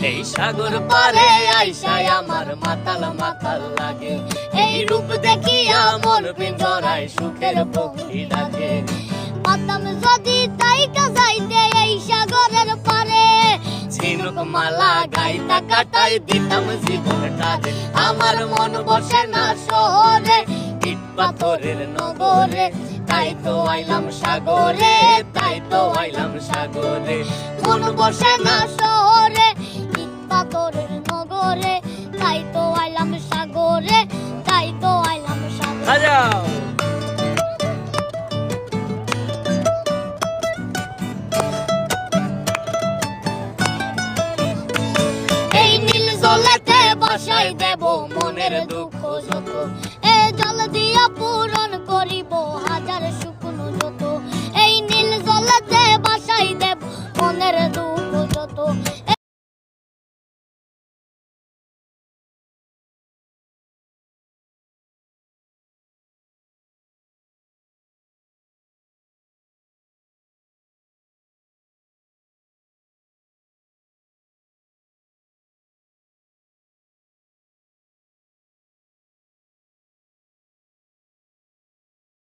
এই সাগর পারে আইসায় আমার মাতাল মাতাল লাগে, এই রূপ দেখিয়া মন পিঞ্জরায় সুখের পক্ষী ডাকে। পাতাম যদি তাইকা যাইতে এই সাগরের পারে, ঝিনুক মালা গাইতা কাটাই দিতাম জীবনটারে। আমার মন বসে না শহরে, ইট পাথরের নগরে, তাই তো আইলাম সাগরে, তাই তো আইলাম সাগরে। মন বসে না শহরে, ইট পাথরের নগরে, তাই তো আইলাম সাগরে, তাই তো আইলাম সাগরে। বাজাও। এই নীল জলেতে বাসাই দেব মনের দুঃখ যত, এ জল দিয়া পূরণ করিব হাজার শুকনো যত। এই নীল জলেতে বাসাই দেব মনের দুঃখ যত,